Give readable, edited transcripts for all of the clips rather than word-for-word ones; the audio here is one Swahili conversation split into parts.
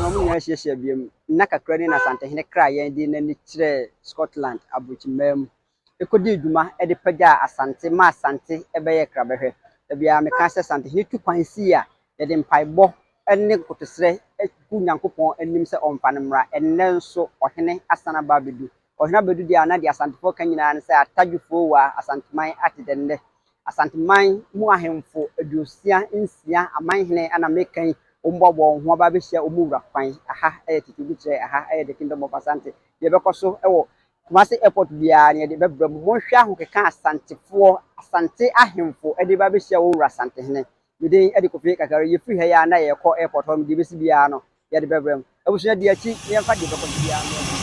mamu nya hye biem na kakra ni na Asanehene kra yen di na ni kire Scotland abochimam ekodi dwuma e de pagya asante ma asante ebeye kra behwe da bia me ka se Asanehene tu kwan si a ye de mpaibɔ ene kotosre ku nyankopɔn anim se ɔmfa ne mra enne nso ɔhene asana ba bedu ɔhene abedu dia na dia asantefo kan nyina ne se atadwufo wa asanteman atedenne asanteman mu ahemfo aduosia nsia amanhene ana mekan ombobo ho ba be hia omura kwan aha titi bi kire aha the kingdom of Asante ye be koso ewo Kumasi airport bia ne de bebra mo hwa ho keka asantefo asante ahemfo de ba be hia omura Asanehene midin de kofi kakara ye free ha ya na ye ko airport ho de be si bia no ye de bebra abusua de achi ye fa de be koso bia no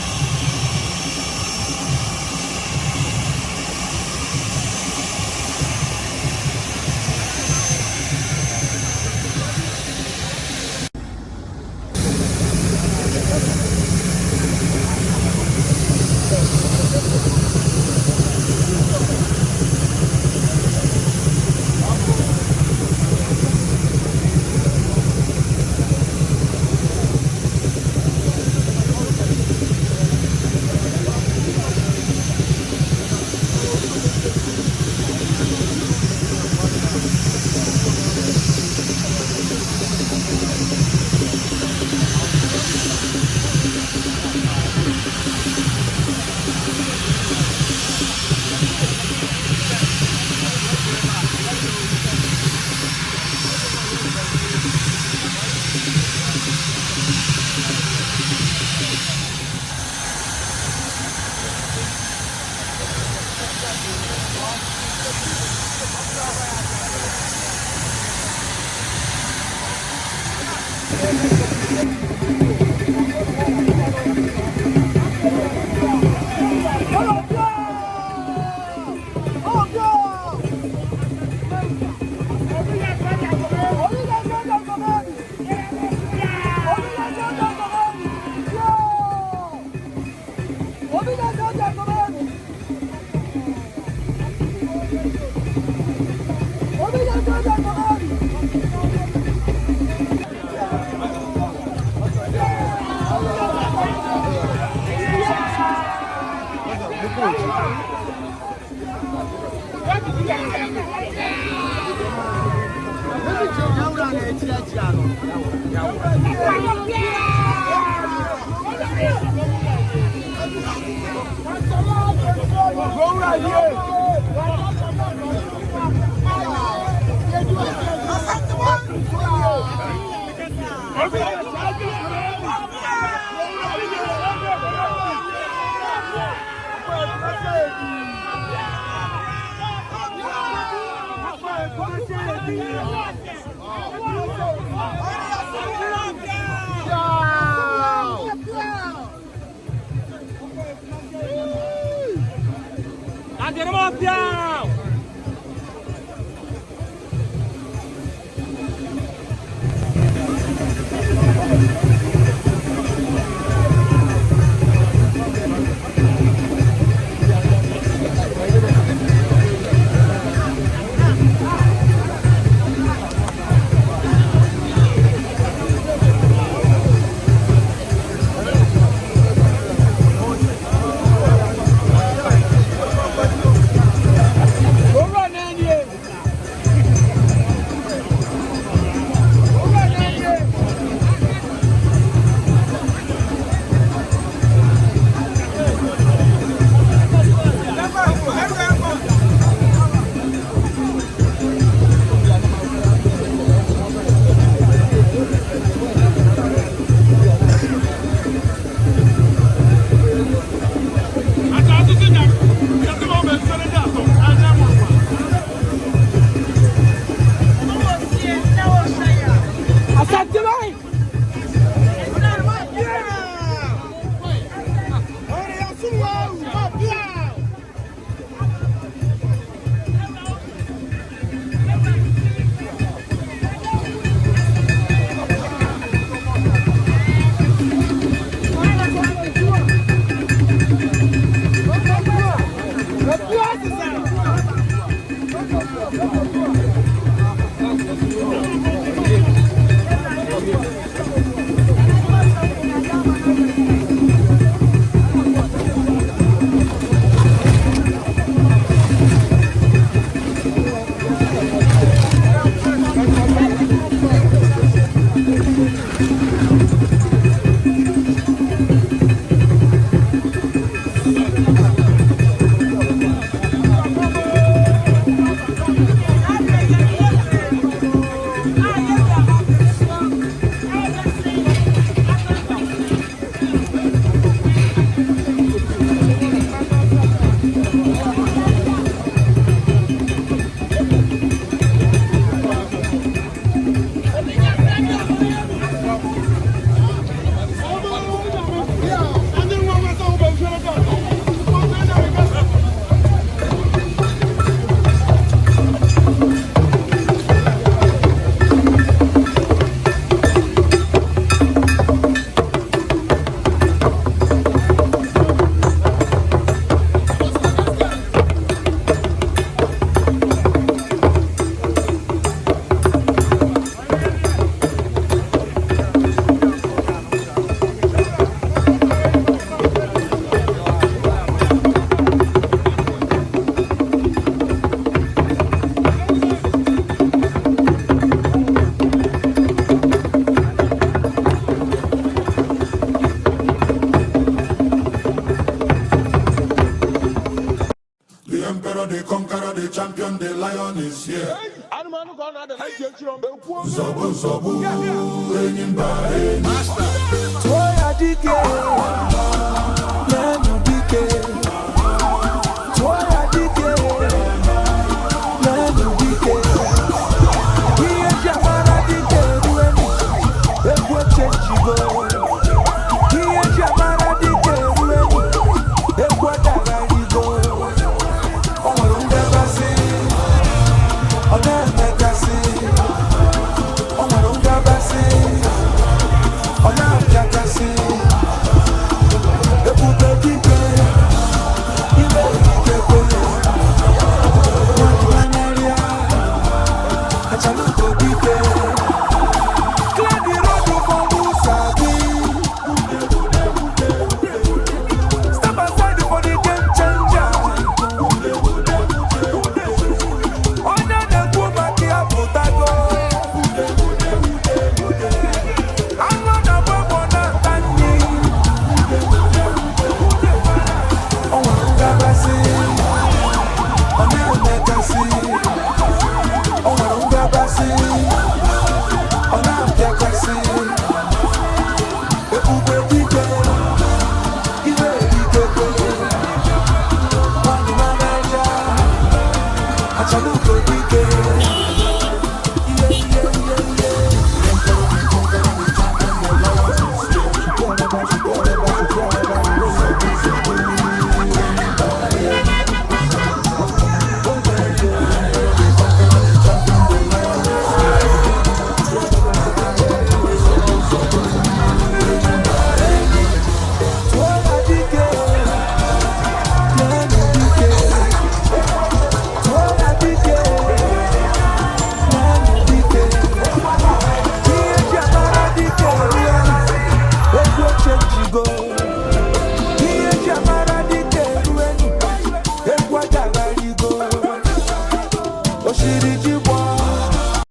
the champion, the lion is here. Zobu, zobu, enyimba, master. Toya dike, nenu dike. Toya dike, nenu dike. Iye jamara dike rueni, ekwe chenjigo. Iye jamara dike rueni, ekwe dagarigo. Omarunga basi, oneme kasi. Omarunga basi, oname kasi. Ekube dike, ibe dike. Wanyanaria, achaluko dike. Clear the road for Musabi. Step aside for the game changer. Onya ne kubaki abutago. Anwa na babo na tani. Owarunga basi, oneme kasi. Owarunga basi, oname kasi. Ekube dike, ibe dike. Wanyanaria, achaluko dike.